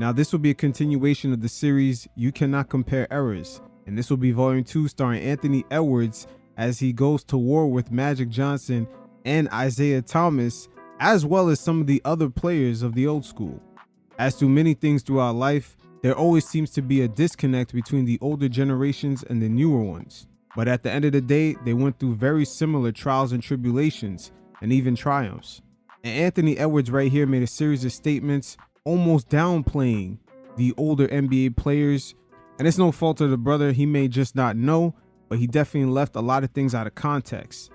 Now, this will be a continuation of the series You Cannot Compare Eras, and this will be Volume 2 starring Anthony Edwards as he goes to war with Magic Johnson and Isaiah Thomas, as well as some of the other players of the old school. As to many things throughout life, there always seems to be a disconnect between the older generations and the newer ones. But at the end of the day, they went through very similar trials and tribulations, and even triumphs. And Anthony Edwards right here made a series of statements almost downplaying the older NBA players. And it's no fault of the brother, he may just not know, but he definitely left a lot of things out of context.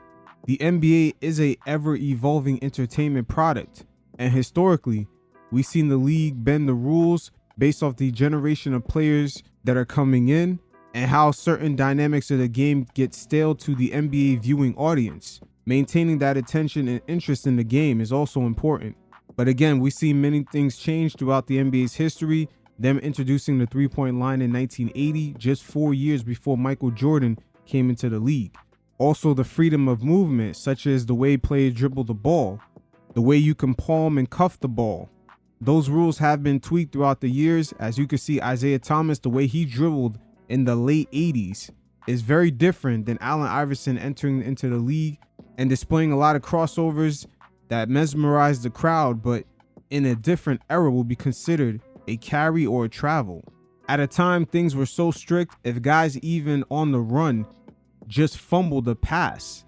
The NBA is a ever-evolving entertainment product, and historically, we've seen the league bend the rules based off the generation of players that are coming in and how certain dynamics of the game get stale to the NBA viewing audience. Maintaining that attention and interest in the game is also important. But again, we see many things change throughout the NBA's history, them introducing the three-point line in 1980, just 4 years before Michael Jordan came into the league. Also, the freedom of movement, such as the way players dribble the ball, the way you can palm and cuff the ball. Those rules have been tweaked throughout the years. As you can see, Isaiah Thomas, the way he dribbled in the late 80s is very different than Allen Iverson entering into the league and displaying a lot of crossovers that mesmerized the crowd, but in a different era will be considered a carry or a travel. At a time, things were so strict, if guys even on the run just fumbled a pass,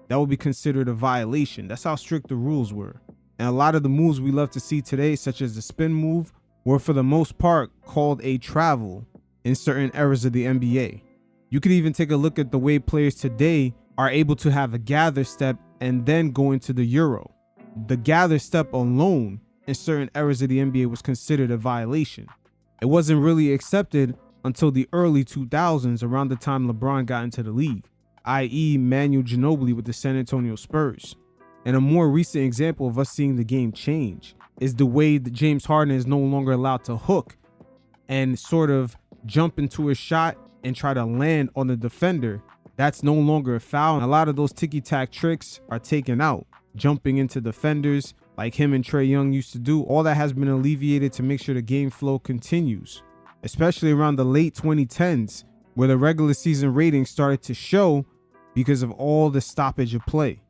that would be considered a violation. That's how strict the rules were. And a lot of the moves we love to see today, such as the spin move, were for the most part called a travel in certain eras of the NBA. You could even take a look at the way players today are able to have a gather step and then go into the Euro. The gather step alone in certain eras of the NBA was considered a violation. It wasn't really accepted until the early 2000s, around the time LeBron got into the league, i.e. Manu Ginobili with the San Antonio Spurs. And a more recent example of us seeing the game change is the way that James Harden is no longer allowed to hook and sort of jump into a shot and try to land on the defender. That's no longer a foul. And a lot of those ticky-tack tricks are taken out. Jumping into defenders like him and Trae Young used to do, all that has been alleviated to make sure the game flow continues, especially around the late 2010s, where the regular season ratings started to show because of all the stoppage of play.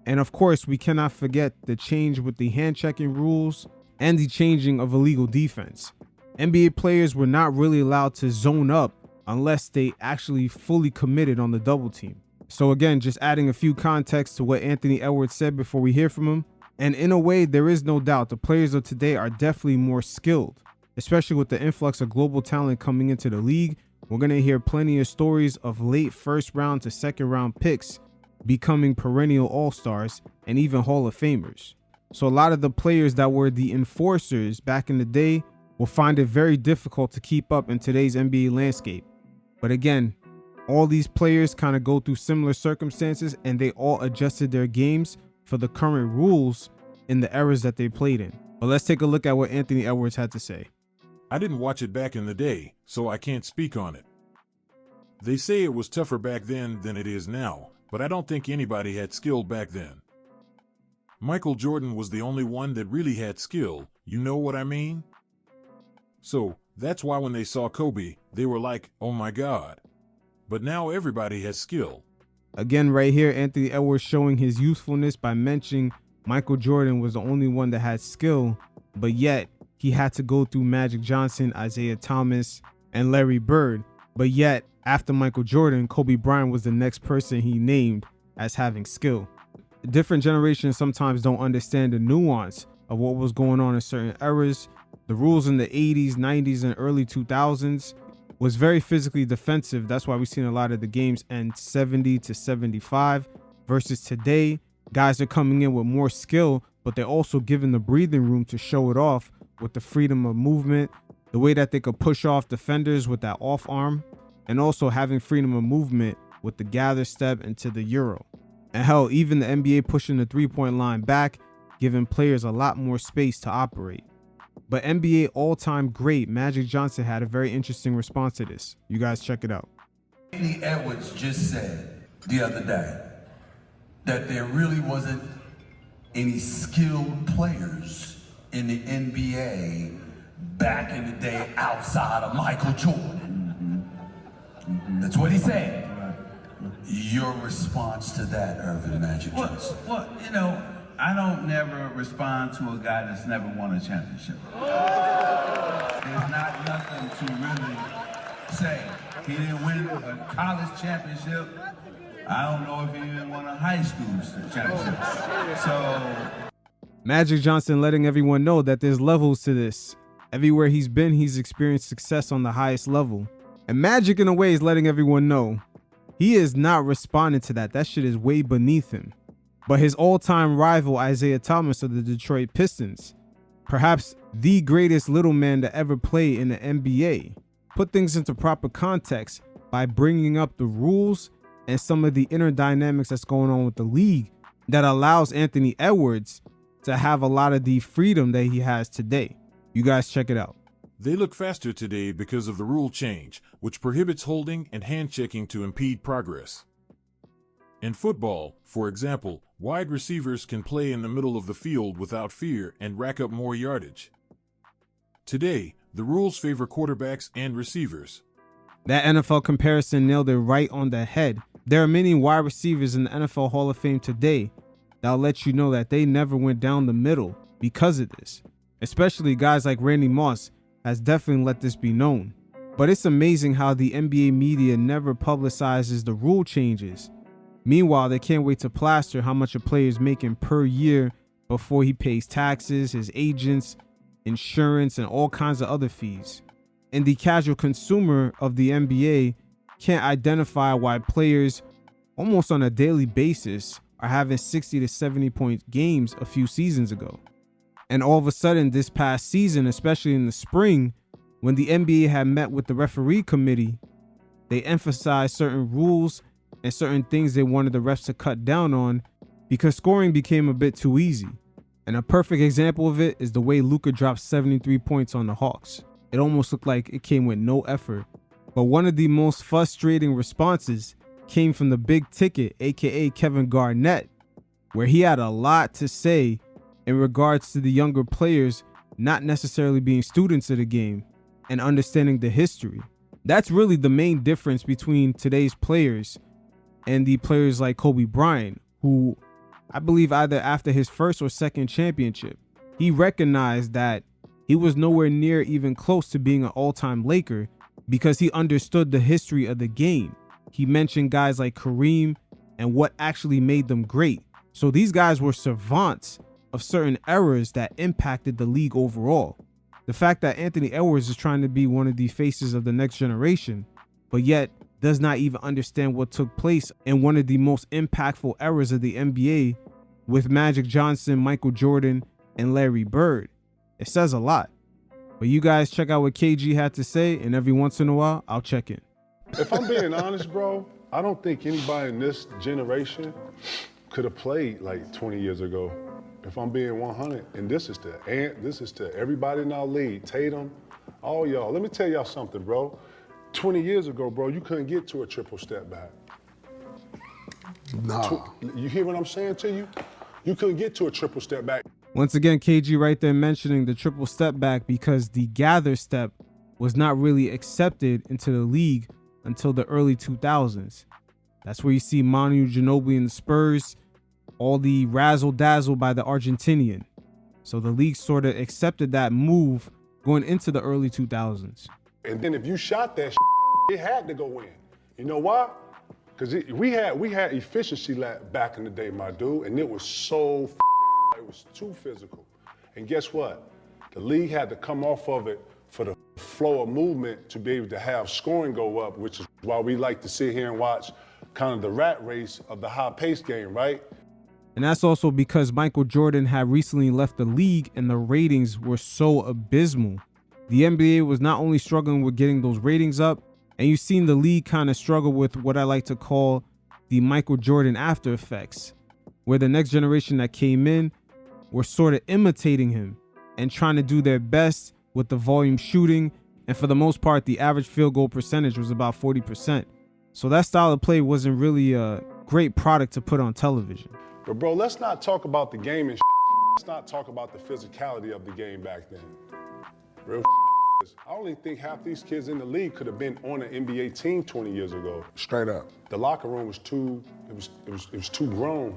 And of course, we cannot forget the change with the hand checking rules and the changing of illegal defense. NBA players were not really allowed to zone up unless they actually fully committed on the double team. So again, just adding a few context to what Anthony Edwards said before we hear from him. And in a way, there is no doubt the players of today are definitely more skilled, especially with the influx of global talent coming into the league. We're going to hear plenty of stories of late first round to second round picks becoming perennial all-stars and even Hall of Famers. So a lot of the players that were the enforcers back in the day will find it very difficult to keep up in today's NBA landscape. But again, all these players kind of go through similar circumstances and they all adjusted their games for the current rules in the eras that they played in. But let's take a look at what Anthony Edwards had to say. I didn't watch it back in the day, so I can't speak on it. They say it was tougher back then than it is now, but I don't think anybody had skill back then. Michael Jordan was the only one that really had skill, you know what I mean? So, that's why when they saw Kobe, they were like, oh my God. But now everybody has skill. Again, right here, Anthony Edwards showing his youthfulness by mentioning Michael Jordan was the only one that had skill, but yet he had to go through Magic Johnson, Isaiah Thomas, and Larry Bird. But yet, after Michael Jordan, Kobe Bryant was the next person he named as having skill. Different generations sometimes don't understand the nuance of what was going on in certain eras. The rules in the 80s, 90s, and early 2000s was very physically defensive. That's why we've seen a lot of the games end 70-75 versus today. Guys are coming in with more skill, but they're also given the breathing room to show it off with the freedom of movement, the way that they could push off defenders with that off arm, and also having freedom of movement with the gather step into the Euro. And hell, even the NBA pushing the three-point line back, giving players a lot more space to operate. But NBA all-time great Magic Johnson had a very interesting response to this. You guys check it out. Anthony Edwards just said the other day that there really wasn't any skilled players in the NBA back in the day outside of Michael Jordan. That's what he said. Your response to that, Irvin Magic Johnson? Well, I don't never respond to a guy that's never won a championship. There's not nothing to really say. He didn't win a college championship. I don't know if he even won a high school championship. So Magic Johnson letting everyone know that there's levels to this. Everywhere he's been, he's experienced success on the highest level. And Magic, in a way, is letting everyone know he is not responding to that. That shit is way beneath him. But his all-time rival, Isaiah Thomas of the Detroit Pistons, perhaps the greatest little man to ever play in the NBA, put things into proper context by bringing up the rules and some of the inner dynamics that's going on with the league that allows Anthony Edwards to have a lot of the freedom that he has today. You guys check it out. They look faster today because of the rule change, which prohibits holding and hand-checking to impede progress. In football, for example, wide receivers can play in the middle of the field without fear and rack up more yardage. Today, the rules favor quarterbacks and receivers. That NFL comparison nailed it right on the head. There are many wide receivers in the NFL Hall of Fame today that'll let you know that they never went down the middle because of this. Especially guys like Randy Moss has definitely let this be known. But it's amazing how the NBA media never publicizes the rule changes. Meanwhile, they can't wait to plaster how much a player is making per year before he pays taxes, his agents, insurance, and all kinds of other fees. And the casual consumer of the NBA can't identify why players almost on a daily basis are having 60 to 70 point games a few seasons ago. And all of a sudden this past season, especially in the spring, when the NBA had met with the referee committee, they emphasized certain rules and certain things they wanted the refs to cut down on because scoring became a bit too easy. And a perfect example of it is the way Luka dropped 73 points on the Hawks. It almost looked like it came with no effort. But one of the most frustrating responses came from the big ticket, aka Kevin Garnett, where he had a lot to say in regards to the younger players not necessarily being students of the game and understanding the history. That's really the main difference between today's players and the players like Kobe Bryant, who I believe either after his first or second championship, he recognized that he was nowhere near even close to being an all-time Laker because he understood the history of the game. He mentioned guys like Kareem and what actually made them great. So these guys were savants of certain eras that impacted the league overall. The fact that Anthony Edwards is trying to be one of the faces of the next generation, but yet does not even understand what took place in one of the most impactful eras of the NBA with Magic Johnson, Michael Jordan, and Larry Bird. It says a lot. But you guys check out what KG had to say, and every once in a while, I'll check in. If I'm being honest, bro, I don't think anybody in this generation could have played like 20 years ago. If I'm being 100, and this is to everybody in our league, Tatum, all y'all. Let me tell y'all something, bro. 20 years ago, bro, you couldn't get to a triple step back. Nah. You hear what I'm saying to you? You couldn't get to a triple step back. Once again, KG right there mentioning the triple step back because the gather step was not really accepted into the league until the early 2000s. That's where you see Manu Ginobili and the Spurs, all the razzle dazzle by the Argentinian. So the league sort of accepted that move going into the early 2000s. And then if you shot that it had to go in. You know why? Because we had efficiency back in the day, my dude, and it was so it was too physical. And guess what? The league had to come off of it for the flow of movement to be able to have scoring go up, which is why we like to sit here and watch kind of the rat race of the high-paced game, right? And that's also because Michael Jordan had recently left the league and the ratings were so abysmal. The NBA was not only struggling with getting those ratings up, and you've seen the league kind of struggle with what I like to call the Michael Jordan after effects, where the next generation that came in were sort of imitating him and trying to do their best with the volume shooting. And for the most part, the average field goal percentage was about 40%. So that style of play wasn't really a great product to put on television. But bro, let's not talk about the game and let's not talk about the physicality of the game back then. Real I only think half these kids in the league could have been on an NBA team 20 years ago. Straight up. The locker room was too, it was too grown.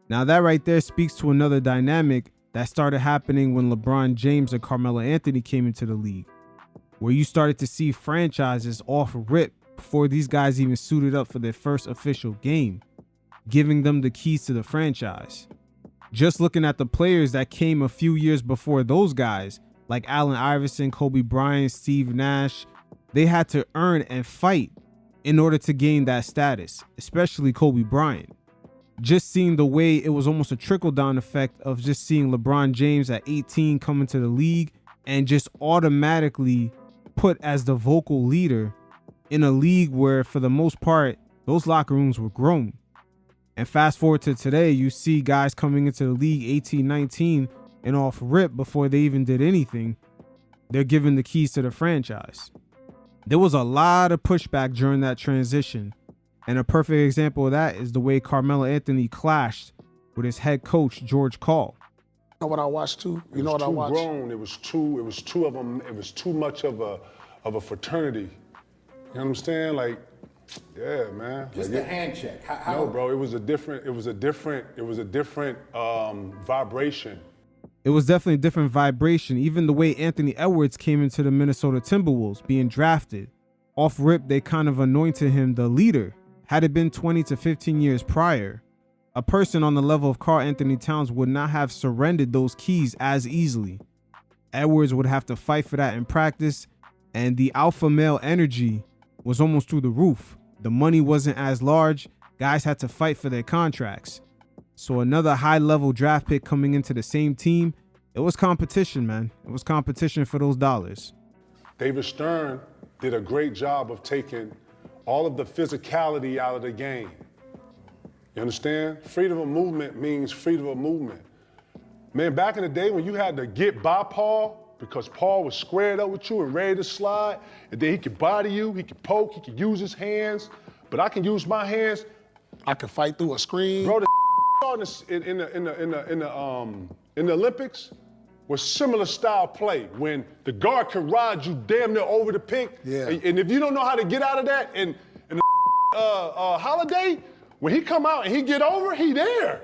Now that right there speaks to another dynamic that started happening when LeBron James and Carmelo Anthony came into the league, where you started to see franchises off rip before these guys even suited up for their first official game, giving them the keys to the franchise. Just looking at the players that came a few years before those guys, like Allen Iverson, Kobe Bryant, Steve Nash, they had to earn and fight in order to gain that status, especially Kobe Bryant. Just seeing the way it was almost a trickle-down effect of just seeing LeBron James at 18 come into the league and just automatically put as the vocal leader in a league where, for the most part, those locker rooms were grown. And fast forward to today, you see guys coming into the league 18, 19, and off rip before they even did anything, they're given the keys to the franchise. There was a lot of pushback during that transition. And a perfect example of that is the way Carmelo Anthony clashed with his head coach, George Karl. You know what I watched too? You know what I watched? It was too grown. It was two of them. It was too much of a fraternity. You know what I'm saying? Like, yeah, man. Just like the hand check. No, bro. It was a different vibration. It was definitely a different vibration. Even the way Anthony Edwards came into the Minnesota Timberwolves being drafted. Off rip, they kind of anointed him the leader. Had it been 20 to 15 years prior, a person on the level of Karl Anthony Towns would not have surrendered those keys as easily. Edwards would have to fight for that in practice, and the alpha male energy was almost through the roof. The money wasn't as large. Guys had to fight for their contracts. So another high-level draft pick coming into the same team, it was competition, man. It was competition for those dollars. David Stern did a great job of taking all of the physicality out of the game. You understand? Freedom of movement means freedom of movement. Man, back in the day when you had to get by Paul because Paul was squared up with you and ready to slide, and then he could body you, he could poke, he could use his hands, but I can use my hands. I could fight through a screen. Bro, in the Olympics was similar style play when the guard can ride you damn near over the pick. Yeah. And if you don't know how to get out of that, and Holiday, when he come out and he get over, he there.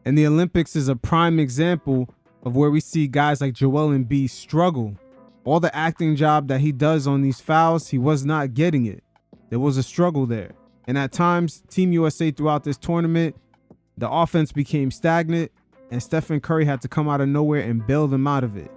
And the Olympics is a prime example of where we see guys like Joel Embiid struggle. All the acting job that he does on these fouls, he was not getting it. There was a struggle there. And at times, Team USA throughout this tournament, the offense became stagnant, and Stephen Curry had to come out of nowhere and bail them out of it.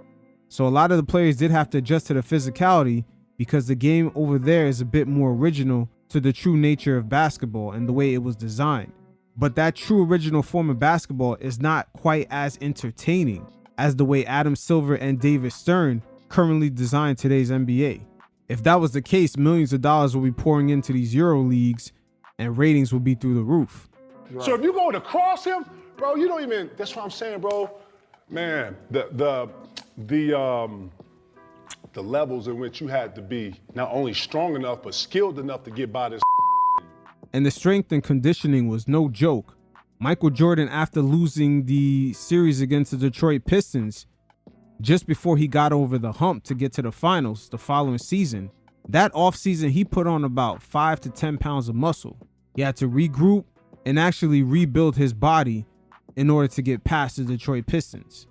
So a lot of the players did have to adjust to the physicality because the game over there is a bit more original to the true nature of basketball and the way it was designed. But that true original form of basketball is not quite as entertaining as the way Adam Silver and David Stern currently design today's NBA. If that was the case, millions of dollars will be pouring into these Euro leagues and ratings will be through the roof. Right. So if you go to cross him, bro, you don't even, that's what I'm saying, bro. Man, the levels in which you had to be not only strong enough, but skilled enough to get by this. And the strength and conditioning was no joke. Michael Jordan, after losing the series against the Detroit Pistons, just before he got over the hump to get to the finals the following season, that offseason he put on about 5 to 10 pounds of muscle. He had to regroup and actually rebuild his body in order to get past the Detroit Pistons.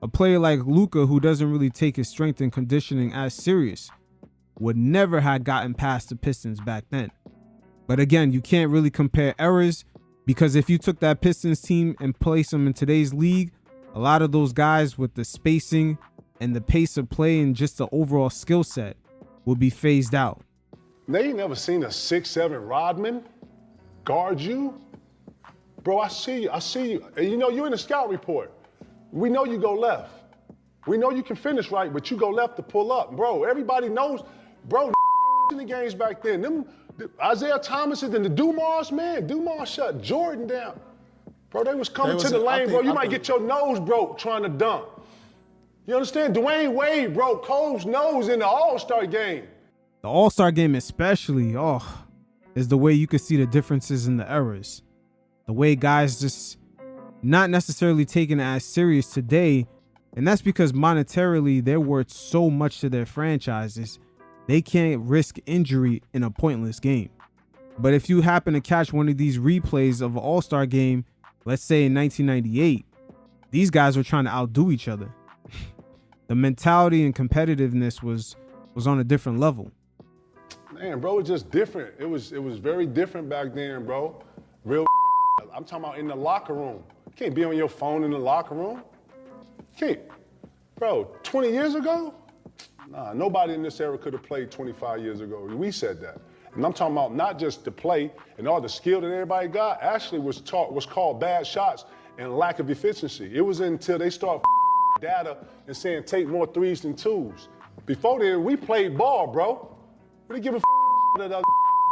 A player like Luka, who doesn't really take his strength and conditioning as serious, would never have gotten past the Pistons back then. But again, you can't really compare eras because if you took that Pistons team and placed them in today's league, a lot of those guys with the spacing and the pace of play and just the overall skill set will be phased out. They ain't never seen a 6'7" Rodman guard you. Bro, I see you. And you know, you're in the scout report. We know you go left. We know you can finish right, but you go left to pull up. Bro, everybody knows, bro, in the games back then. Them Isaiah Thomases and the Dumars, man, Dumars shut Jordan down. Bro, they was coming to the lane, bro. You might get your nose broke trying to dunk. You understand? Dwayne Wade broke Cole's nose in the All-Star game. The All-Star game especially, is the way you can see the differences in the eras. The way guys just not necessarily taken as serious today And that's because monetarily they're worth so much to their franchises, they can't risk injury in a pointless game. But if you happen to catch one of these replays of an All-Star game, let's say in 1998, these guys were trying to outdo each other. The mentality and competitiveness was on a different level. Man, bro, it's just different. It was very different back then, bro. Real. I'm talking about in the locker room. You can't be on your phone in the locker room. Can't. Bro, 20 years ago? Nah, nobody in this era could have played 25 years ago. We said that. And I'm talking about not just the play and all the skill that everybody got, actually was called bad shots and lack of efficiency. It was until they start data and saying take more threes than twos. Before then, we played ball, bro. We didn't give a that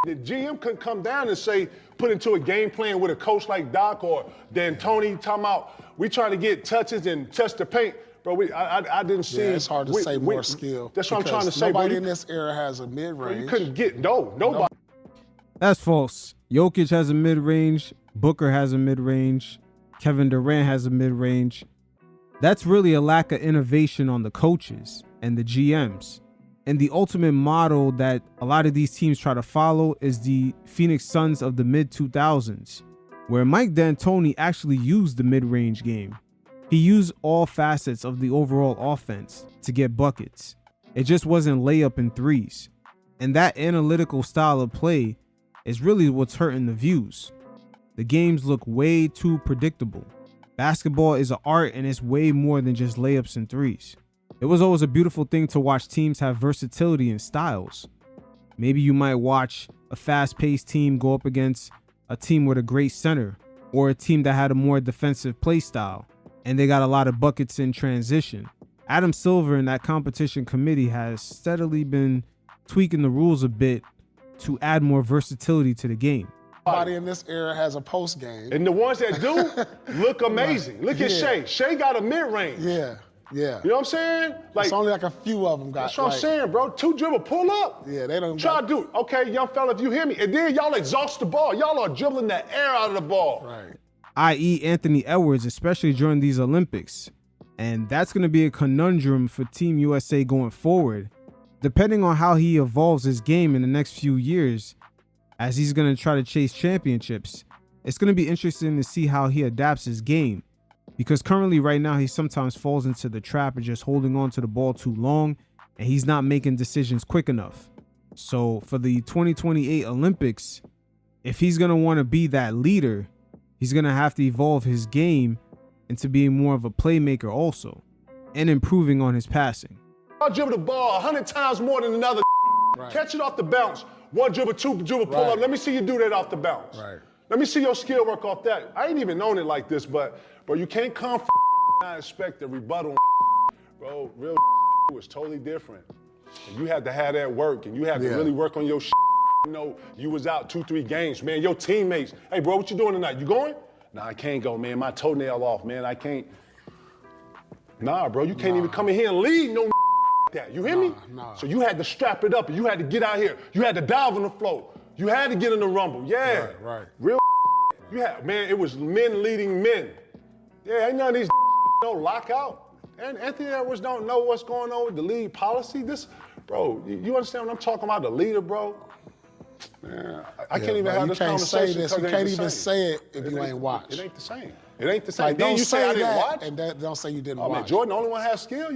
the GM couldn't come down and say, put into a game plan with a coach like Doc or D'Antoni talking about, we trying to get touches and touch the paint. Bro, I didn't see. Yeah, it's hard to say more skill. That's what I'm trying to say. Nobody in this era has a mid-range. You couldn't get, nobody. That's false. Jokic has a mid-range. Booker has a mid-range. Kevin Durant has a mid-range. That's really a lack of innovation on the coaches and the GMs. And the ultimate model that a lot of these teams try to follow is the Phoenix Suns of the mid-2000s, where Mike D'Antoni actually used the mid-range game. He used all facets of the overall offense to get buckets. It just wasn't layup and threes. And that analytical style of play is really what's hurting the views. The games look way too predictable. Basketball is an art, and it's way more than just layups and threes. It was always a beautiful thing to watch teams have versatility and styles. Maybe you might watch a fast-paced team go up against a team with a great center, or a team that had a more defensive play style, and they got a lot of buckets in transition. Adam Silver and that competition committee has steadily been tweaking the rules a bit to add more versatility to the game. Nobody in this era has a post game. And the ones that do look amazing. Look at Shea. Shea got a mid-range. Yeah. You know what I'm saying? Like, it's only like a few of them got. That's what I'm saying, bro. 2 dribble, pull up. Yeah, they don't. Try to do it. Okay, young fella, if you hear me. And then y'all exhaust the ball. Y'all are dribbling the air out of the ball. Right. I.e. Anthony Edwards, especially during these Olympics. And that's going to be a conundrum for Team USA going forward, depending on how he evolves his game in the next few years, as he's going to try to chase championships. It's going to be interesting to see how he adapts his game, because currently right now he sometimes falls into the trap of just holding on to the ball too long, and he's not making decisions quick enough. So for the 2028 Olympics, if he's going to want to be that leader, he's going to have to evolve his game into being more of a playmaker also, and improving on his passing. I'll dribble the ball 100 times more than another. Right. Catch it off the bounce. 1 dribble, 2 dribble, pull up. Let me see you do that off the bounce. Right. Let me see your skill work off that. I ain't even known it like this, but bro, you can't come from and expect a rebuttal. Bro, real was totally different. And you had to have that work, and you had to really work on your You know, you was out 2-3 games, man. Your teammates, hey, bro, what you doing tonight? You going? Nah, I can't go, man. My toenail off, man. I can't. Nah, bro, you can't even come in here and lead no that. You hear me? Nah. So you had to strap it up, and you had to get out here. You had to dive on the floor. You had to get in the rumble. Yeah. Right. Real you had, man, it was men leading men. Yeah, ain't none of these no lockout. And Anthony Edwards don't know what's going on with the league policy. This, bro, you understand what I'm talking about? The leader, bro. Man, I can't even have this conversation. You can't even say it if you ain't watched. It ain't the same. It ain't the same. Like, then don't you say I didn't watch. And don't say you didn't Oh watch. man, Jordan, the only one has skill.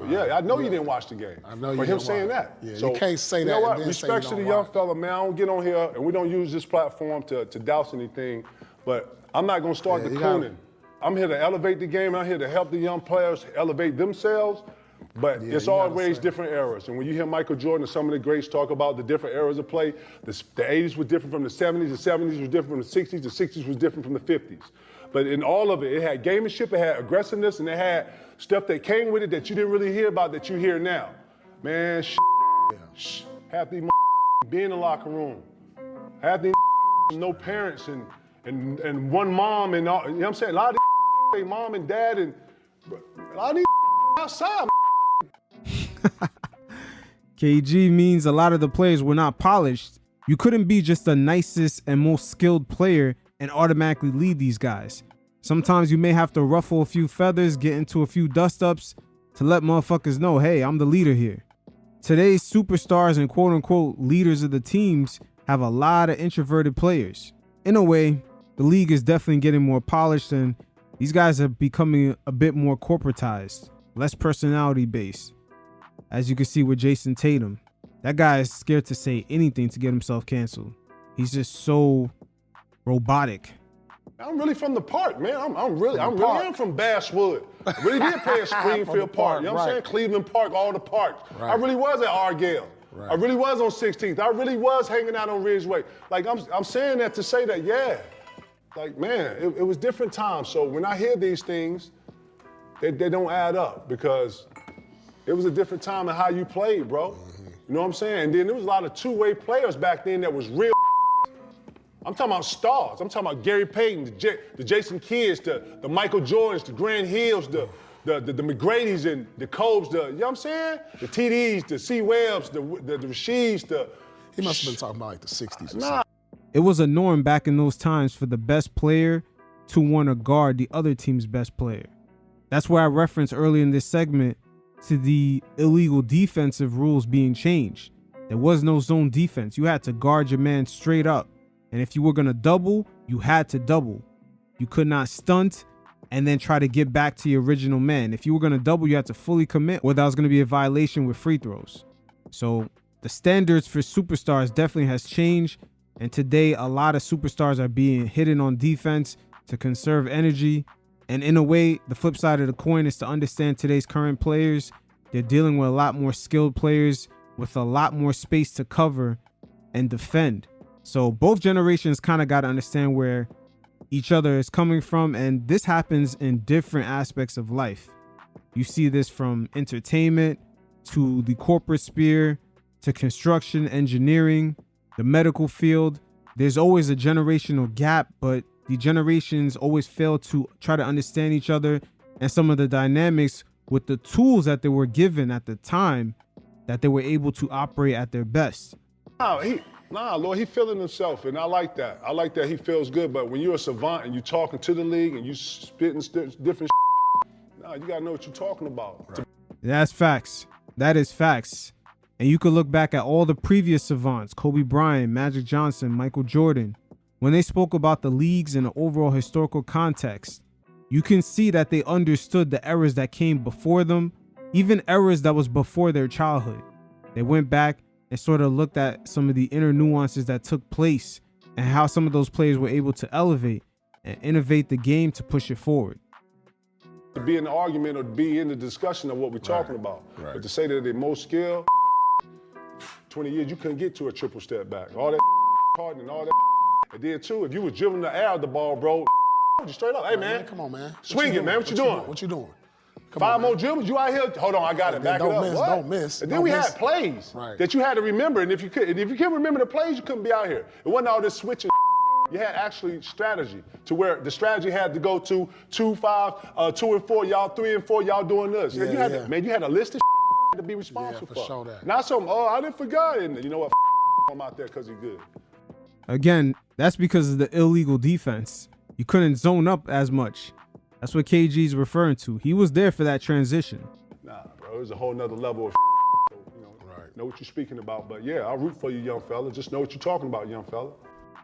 Yeah, I know you didn't watch the game. I know you For him didn't saying watch. that. Yeah, so, you can't say you that know what? and then say Respect you to the don't young watch. fella, man. I don't get on here and we don't use this platform to douse anything. But I'm not gonna start the cooning. I'm here to elevate the game. I'm here to help the young players elevate themselves. But it's always different eras. And when you hear Michael Jordan and some of the greats talk about the different eras of play, the 80s was different from the 70s, the 70s was different from the 60s, the 60s was different from the 50s. But in all of it, it had gamemanship, it had aggressiveness, and it had stuff that came with it that you didn't really hear about that you hear now. Man, half these be in the locker room. Half these no parents and one mom and all, you know what I'm saying? A lot of these mom and dad and a lot of these outside. KG means a lot of the players were not polished. You couldn't be just the nicest and most skilled player and automatically lead these guys. Sometimes you may have to ruffle a few feathers, get into a few dust-ups to let motherfuckers know, hey, I'm the leader here. Today's superstars and quote-unquote leaders of the teams have a lot of introverted players. In a way, the league is definitely getting more polished and these guys are becoming a bit more corporatized, less personality-based. As you can see with Jason Tatum, that guy is scared to say anything to get himself canceled. He's just so robotic. I'm really from the park, man. I'm really from Basswood. I really did play at Springfield Park. You know what I'm saying? Cleveland Park, all the parks. I really was at Argyle. I really was on 16th. I really was hanging out on Ridgeway. Like, I'm saying that to say that, yeah. Like, man, it was different times. So when I hear these things, they don't add up because it was a different time in how you played, bro. You know what I'm saying? And then there was a lot of two-way players back then that was real. I'm talking about stars. I'm talking about Gary Payton, the Jason Kidds, the Michael Jordans, the Grant Hills, the McGrady's and the Cobes, you know what I'm saying? The TDs, the C. Webbs, the Rasheeds, He must have been talking about like the 60s or something. Nah. It was a norm back in those times for the best player to want to guard the other team's best player. That's where I referenced earlier in this segment to the illegal defensive rules being changed. There was no zone defense. You had to guard your man straight up. And if you were going to double, you had to double. You could not stunt and then try to get back to your original man. If you were going to double, you had to fully commit or that was going to be a violation with free throws. So the standards for superstars definitely has changed. And today, a lot of superstars are being hidden on defense to conserve energy. And in a way, the flip side of the coin is to understand today's current players. They're dealing with a lot more skilled players with a lot more space to cover and defend. So both generations kind of got to understand where each other is coming from. And this happens in different aspects of life. You see this from entertainment to the corporate sphere to construction, engineering, the medical field. There's always a generational gap, but the generations always fail to try to understand each other and some of the dynamics with the tools that they were given at the time that they were able to operate at their best. Lord, he feeling himself, and I like that. I like that he feels good, but when you're a savant and you're talking to the league and you spitting different you gotta know what you're talking about. Right. That's facts. That is facts. And you could look back at all the previous savants, Kobe Bryant, Magic Johnson, Michael Jordan. When they spoke about the leagues in the overall historical context, you can see that they understood the eras that came before them, even eras that was before their childhood. They went back and sort of looked at some of the inner nuances that took place and how some of those players were able to elevate and innovate the game to push it forward. To be in the argument or to be in the discussion of what we're talking about. Right. But to say that they're most skilled, 20 years, you couldn't get to a triple step back. All that and all that. And then too, if you was dribbling the air of the ball, bro, you straight up, hey man, Come on, man. Swing it, man. What you doing? What you doing? Come Five on, more man. dribbles, you out here? Hold on, I got it. Back it up. Miss, What? don't miss. And then don't we miss. had plays Right. that you had to remember. And if you can't remember the plays, you couldn't be out here. It wasn't all this switching. You had actually strategy to where the strategy had to go to 2, 5, 2 and 4, y'all 3 and 4, y'all doing this. Yeah, you had yeah. you had a list of to be responsible for sure that. Not some, I didn't forget. And you know what? I'm out there because he's good. Again, that's because of the illegal defense. You couldn't zone up as much. That's what KG's referring to. He was there for that transition. Nah, bro, there's a whole nother level of so, know what you're speaking about. But yeah, I'll root for you, young fella. Just know what you're talking about, young fella.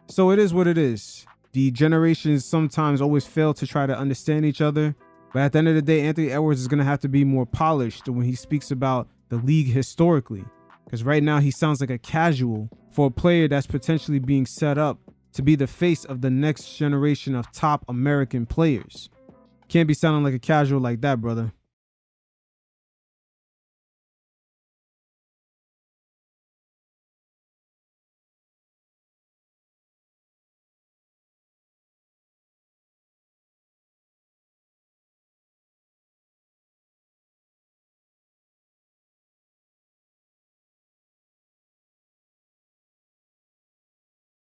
So it is what it is. The generations sometimes always fail to try to understand each other. But at the end of the day, Anthony Edwards is going to have to be more polished when he speaks about the league historically. Because right now he sounds like a casual for a player that's potentially being set up to be the face of the next generation of top American players. Can't be sounding like a casual like that, brother.